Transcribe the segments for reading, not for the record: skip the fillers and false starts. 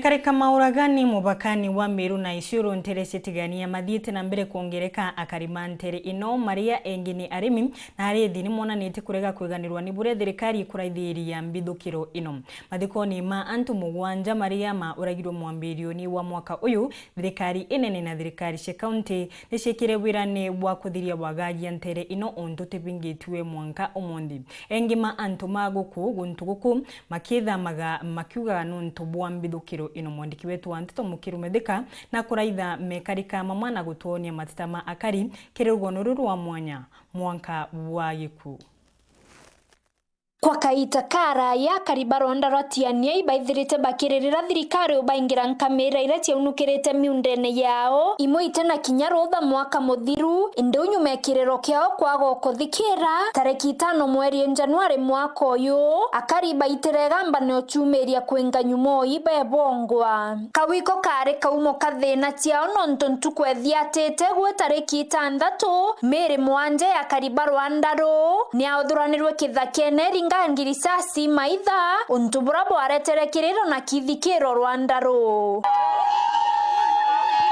Karika mauragani mubakani wa Meru na Isiolo nteresetigania mathiete na mbere kuongereka akarima ntere ino maria engini arimi na arethi ni monanite kurega kwiganirwa ni bure thirikari kuraithiria mbithukiro ino mathikoni ma antu mugwanja maria ma uragirwo mwambirioni wa mwaka uyu thirikari inene na thirikari cia county ni ciekire wirane wa kuthiria wagagia ntere ino onto tebingitwe mwanka omondi engima antu maguku guntuguku makitha makiuga nuntu bwa mbithukiro ino mwandiki wetu wa Ntito Mukiru Medhika na kuraitha mekarika mamwana gutuonia matitama akari kirugono ruru wa mwanya mwanka wa yiku kwa kaita kara ya karibaronda ratiania ibaithirite bakiririra thirikari ubaingira nkamera ira ciaunukirite miundene yao imoite na kinya rutha mwaka muthiru indi unyumekiriro kiao kwago kuthikira tareki 5 mweri Januari mwaka uyu akari baitire gamba ne ochumeria kwenga nyumo ibebongwa kawiko kare kaumo kathina ciao nontontu kwethiatete gwe tareki 6 mere mwanje ya karibarwandaro ni authuranirwe kithakene ngirisasi maitha untubura bwaretere kiriro na kithikiro Rwandaro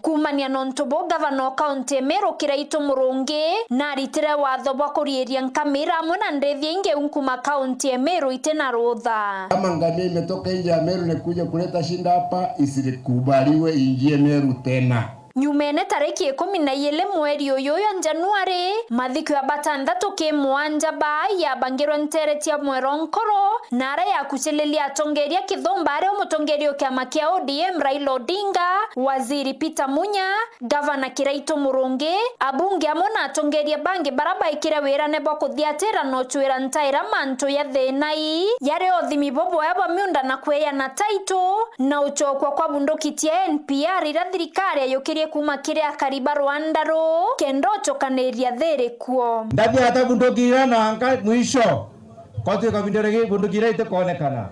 kumania nontubo gavana county Meru Kiraito Murungi na ritire watho bwa kurieria nkamira amwe na ndethi inge unkuma county Meru itena rutha kama ngamia imetoka nje ya Meru na kuja kuleta shinda hapa isikubaliwe ingie Meru tena. Nyumene tareki 12 mweri uyu ya Januari mathiko ya batandatu ke mwanja ba ya bangiro ntereti ya mweronkoro nare ya kuchelelia tongeria kithombare umutongerio kya makia ODM Raila Odinga waziri Peter Munya gavana Kiraito Murungi abunge amona tongeria bangi baraba ikira wirane bwa kuthiatira no chwira ntaira manto ya thenai yare othimi bobo yaba miunda na kweya na taito na uchokwa kwa bundokitia NPR ira thirikari yokiri kuma kire akariba Rwandaro kendo chokaneria there kuo ndathi hata bundukira na anga mwisho kote kabindere bundukira ite konekana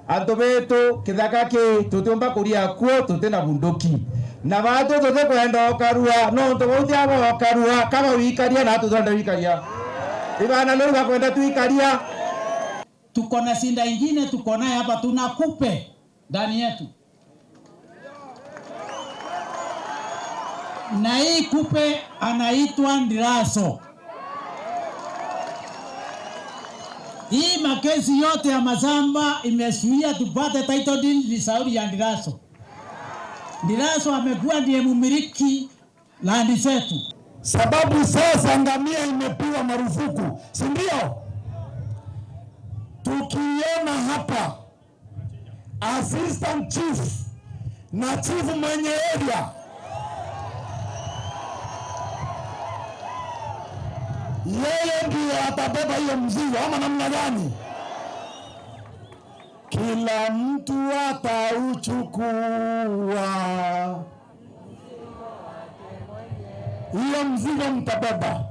anto beto kithaka ke tutumba kuria kuo tutena bunduki na batu tote kwenda okarua no to bauti abo okarua kama wikaria na tutanda wikaria ibana leo kwenda tuikaria tuko na sinda ingine tuko naye hapa tuna kupe ndani yetu. Na hii kupe anaitwa Ndiraso. Hii makesi yote ya mazamba imesuia tupate title deed ni sauri ya Ndiraso. Ndiraso amekuwa ndiye mumiliki landi zetu. Sababu sasa ngamia imepigwa marufuku, si ndio? Tukiona hapa assistant chief na chief mwenye area yeye ndiye atabeba hiyo mzigo ama namna gani? Kila mtu atauchukua hiyo mzigo, mtabeba.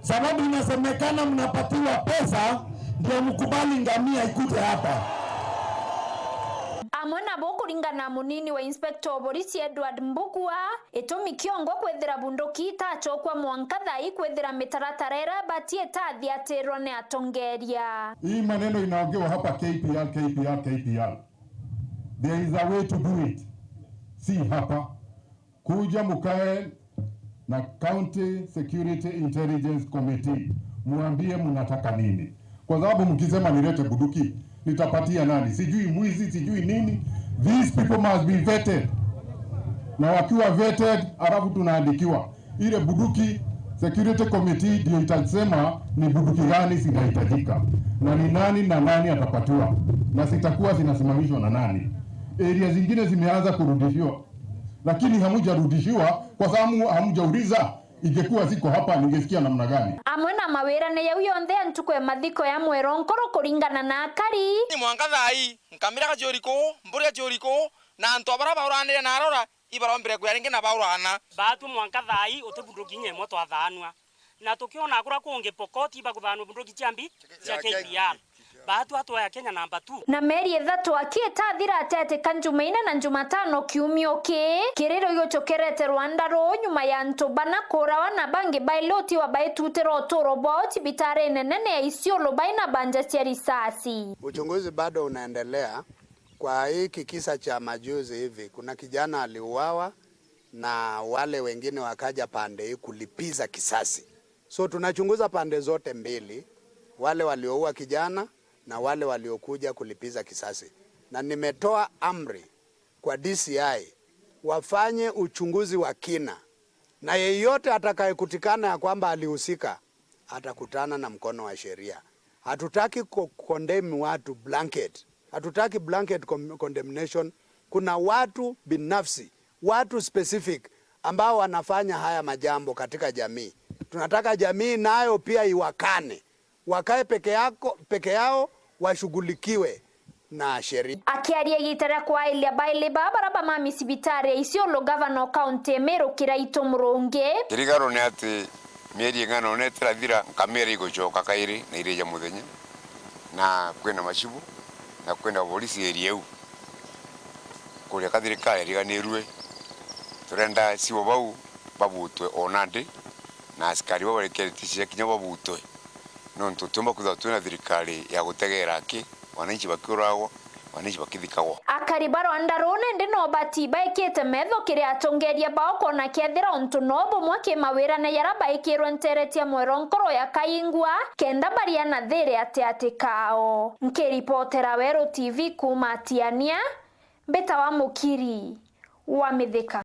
Sababu inasemekana mnapatiwa pesa ndio mkubali ngamia ikute hapa. Amona boku ringana munini wa inspector Boris Edward Mbugua etomi kiongo kwethira bunduki tachokwa mwankatha ikwethira mitaratarera batie tathi aterwa ne atongeria. Hii maneno inaongewa hapa KPR. There is a way to do it. Si hapa kuja mukae na County Security Intelligence Committee muambie mnataka nini, kwa sababu mkisema nilete bunduki nitapatia nani? Sijui mwizi, sijui nini. These people must be vetted. Na wakiwa vetted, alafu tunaandikiwa ile bunduki. Security Committee ndio itasema ni bunduki gani zinahitajika na ni nani na nani atapatiwa na sitakuwa zinasimamishwa na nani. Area zingine zimeanza kurudishiwa, lakini hamujarudishiwa kwa sababu hamujauliza. Ingekuwa ziko hapa ningesikia namna gani? Amwena mawira ne yau yonthe antukwe mathiko ya mweronkoro kuringana na akari ni mwangathai nkamira kajoriko mbure joriko na ntobara bauranire na arora ibarombere kwiaringe na baurana batu mwangathai utebunduki nyemo twathanwa na tukiona akura kunge pokoti bakuthanwa bunduki chambi cha KPR batu atwa ya Kenya namba 2 na meri ethatu akieta thira atete kanjumaina na Jumatano kiumioke kiriro yochokerete Rwandaro nyuma ya ntobana korawa na bange bailoti wa baitutero toro boti bitare nene ya Isiolo baina banja cia risasi. Uchunguzi bado unaendelea Kwa hiki kisa cha majuzi hivi, kuna kijana aliuawa na wale wengine wakaja pande hii kulipiza kisasi. So tunachunguza pande zote mbili, wale walioua kijana na wale waliokuja kulipiza kisasi. Na nimetoa amri kwa DCI wafanye uchunguzi wa kina, na yeyote atakayekutikana ya kwamba alihusika atakutana na mkono wa sheria. Hatutaki condemn watu blanket. Hatutaki blanket condemnation. Kuna watu binafsi, watu specific ambao wanafanya haya majambo katika jamii. Tunataka jamii nayo pia iwakane. Wakae peke yao washughulikiwe na sheria. Akiaria gitara kwa Elia Baile baraba mami sibitare Isiolo governor county Meru Kiraito Murungi. Kirigaro ne ati mieri ngano ne tradira kamera igochoka kairi na ireja muthenya na kwenda mashibu na kwenda polisi erieu kuria kathirikari riganirwe turenda sibo bau babutwe onande na askari babo rekereticia kinya babutwe nonto tumba kuthatuna thirikari ya gutegera ki wananchi bakiuragwo wananchi bakithikagwo. Akaribaro andarone ndino bati baikete metho kire atongeria bao kona kethira onto nobo mwake mawira na yaraba ikirwo nteretia mweronkoro ya kaingwa kenda bariana there ate kao. Nkiripotera Wero TV kuma Tiania Beta wa Mukiri wa Mithika.